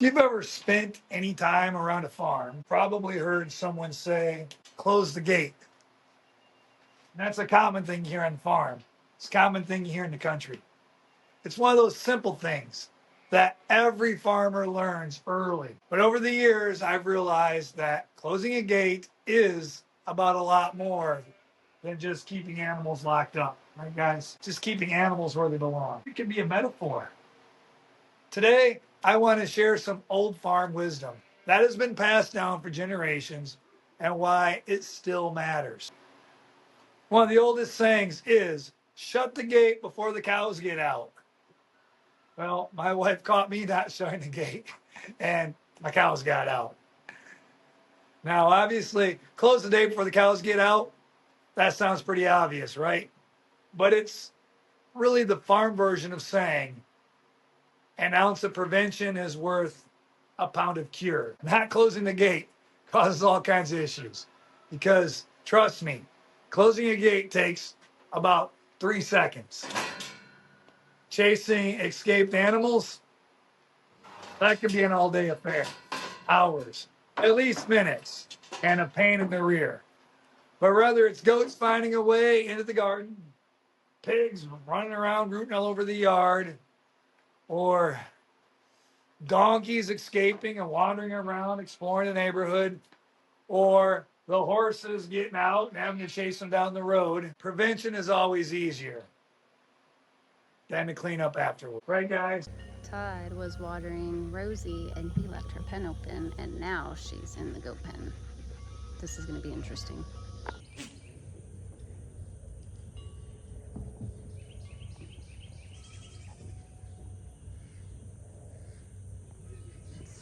If you've ever spent any time around a farm, probably heard someone say, close the gate. And that's a common thing here on the farm. It's a common thing here in the country. It's one of those simple things that every farmer learns early. But over the years, I've realized that closing a gate is about a lot more than just keeping animals locked up. Right, guys? Just keeping animals where they belong. It can be a metaphor. Today, I want to share some old farm wisdom that has been passed down for generations and why it still matters. One of the oldest sayings is, shut the gate before the cows get out. Well, my wife caught me not shutting the gate, and my cows got out. Now, obviously, close the gate before the cows get out. That sounds pretty obvious, right? But it's really the farm version of saying an ounce of prevention is worth a pound of cure. Not closing the gate causes all kinds of issues because, trust me, closing a gate takes about 3 seconds. Chasing escaped animals, that could be an all-day affair. Hours, at least minutes, and a pain in the rear. But whether it's goats finding a way into the garden, pigs running around rooting all over the yard, or donkeys escaping and wandering around exploring the neighborhood, or the horses getting out and having to chase them down the road, prevention is always easier than to clean up afterward. Right, guys? Todd was watering Rosie and he left her pen open, and now she's in the goat pen. This is going to be interesting.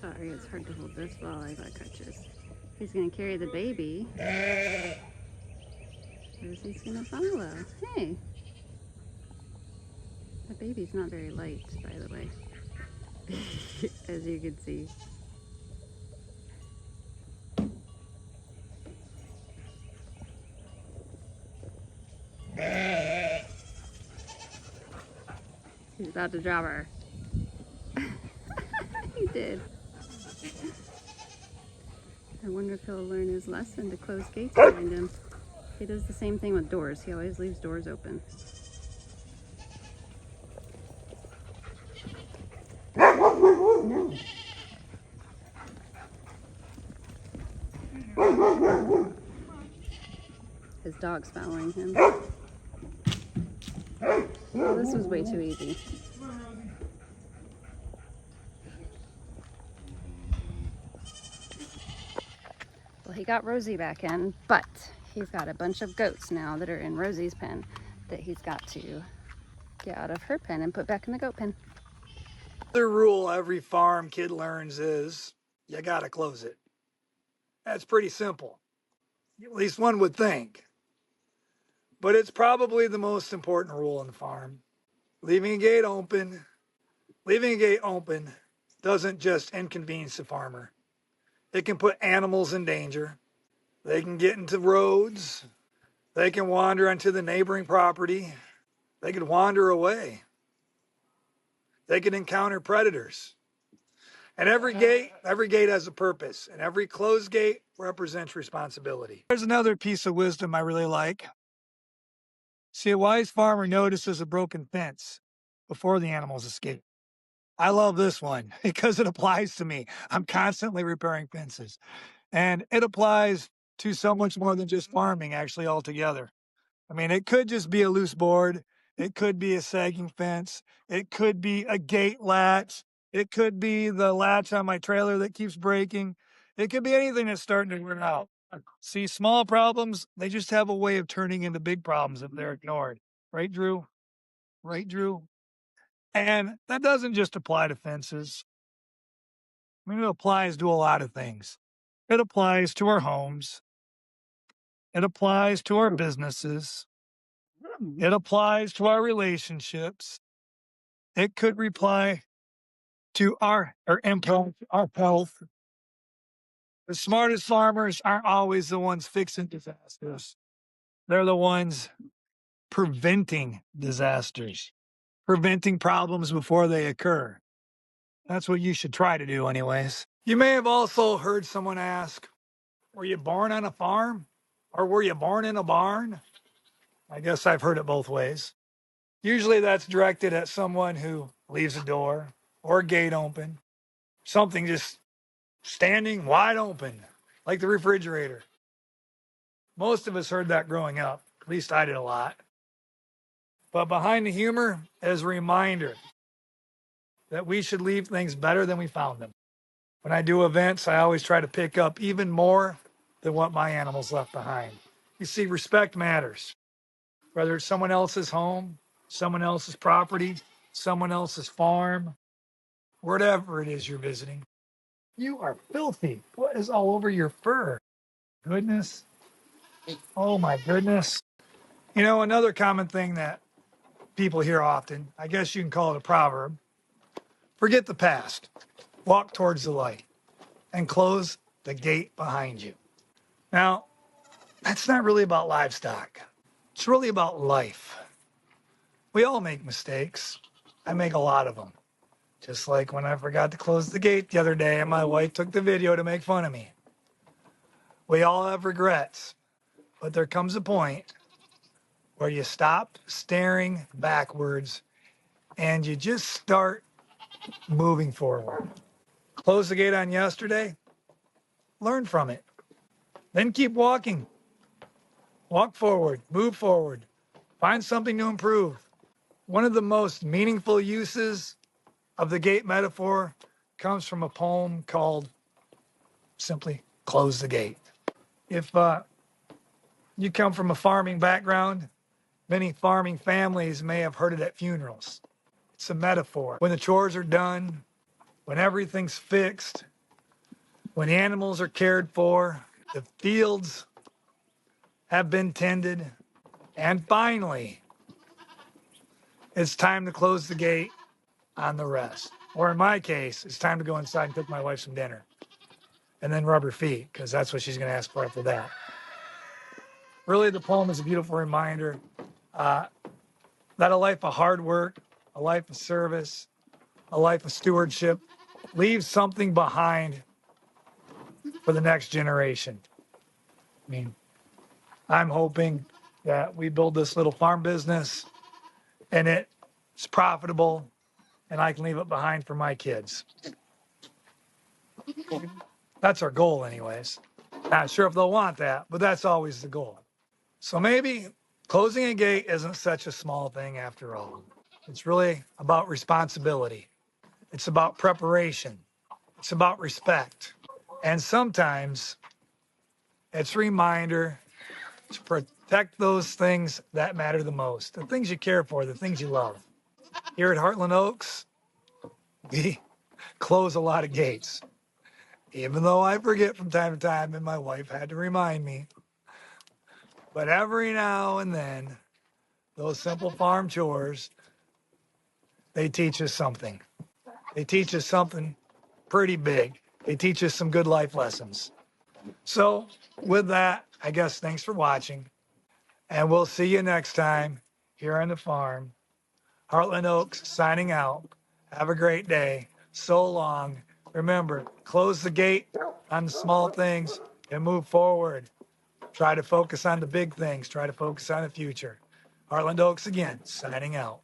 Sorry, it's hard to hold this while I got crutches. He's going to carry the baby. Rosie's going to follow. Hey! The baby's not very light, by the way, as you can see. He's about to drop her. He did. I wonder if he'll learn his lesson to close gates behind him. He does the same thing with doors. He always leaves doors open. No. His dog's following him. Well, this was way too easy. Well, he got Rosie back in, but he's got a bunch of goats now that are in Rosie's pen that he's got to get out of her pen and put back in the goat pen. The rule every farm kid learns is you gotta close it. That's pretty simple. At least one would think. But it's probably the most important rule on the farm. Leaving a gate open doesn't just inconvenience the farmer. It can put animals in danger. They can get into roads. They can wander onto the neighboring property. They could wander away. They could encounter predators. And every gate has a purpose, and every closed gate represents responsibility. There's another piece of wisdom I really like. See, a wise farmer notices a broken fence before the animals escape. I love this one because it applies to me. I'm constantly repairing fences, and it applies to so much more than just farming, actually, altogether. I mean, it could just be a loose board. It could be a sagging fence. It could be a gate latch. It could be the latch on my trailer that keeps breaking. It could be anything that's starting to wear out. See, small problems, they just have a way of turning into big problems if they're ignored. Right, Drew? Right, Drew? And that doesn't just apply to fences. I mean, it applies to a lot of things. It applies to our homes. It applies to our businesses. It applies to our relationships. It could apply to our health. The smartest farmers aren't always the ones fixing disasters. They're the ones preventing disasters, preventing problems before they occur. That's what you should try to do anyways. You may have also heard someone ask, were you born on a farm or were you born in a barn? I guess I've heard it both ways. Usually that's directed at someone who leaves a door or a gate open, something just standing wide open, like the refrigerator. Most of us heard that growing up. At least I did a lot. But behind the humor is a reminder that we should leave things better than we found them. When I do events, I always try to pick up even more than what my animals left behind. You see, respect matters. Whether it's someone else's home, someone else's property, someone else's farm, whatever it is you're visiting. You are filthy. What is all over your fur? Goodness. Oh my goodness. You know, another common thing that people hear often, I guess you can call it a proverb, forget the past, walk towards the light, and close the gate behind you. Now, that's not really about livestock. It's really about life. We all make mistakes. I make a lot of them. Just like when I forgot to close the gate the other day and my wife took the video to make fun of me. We all have regrets, but there comes a point where you stop staring backwards and you just start moving forward. Close the gate on yesterday, learn from it, then keep walking. Walk forward, move forward, find something to improve. One of the most meaningful uses of the gate metaphor comes from a poem called simply Close the Gate. If you come from a farming background, many farming families may have heard it at funerals. It's a metaphor. When the chores are done, when everything's fixed, when the animals are cared for, the fields have been tended, and finally, it's time to close the gate on the rest. Or in my case, it's time to go inside and cook my wife some dinner and then rub her feet because that's what she's going to ask for after that. Really, the poem is a beautiful reminder that a life of hard work, a life of service, a life of stewardship leaves something behind for the next generation. I mean, I'm hoping that we build this little farm business and it's profitable and I can leave it behind for my kids. That's our goal anyways. Not sure if they'll want that, but that's always the goal. So maybe closing a gate isn't such a small thing after all. It's really about responsibility. It's about preparation. It's about respect. And sometimes it's a reminder to protect those things that matter the most, the things you care for, the things you love. Here at Hartland Oaks, we close a lot of gates. Even though I forget from time to time, and my wife had to remind me. But every now and then, those simple farm chores, they teach us something. They teach us something pretty big. They teach us some good life lessons. So with that, I guess thanks for watching. And we'll see you next time here on the farm. Hartland Oaks signing out. Have a great day. So long. Remember, close the gate on the small things and move forward. Try to focus on the big things. Try to focus on the future. Hartland Oaks again, signing out.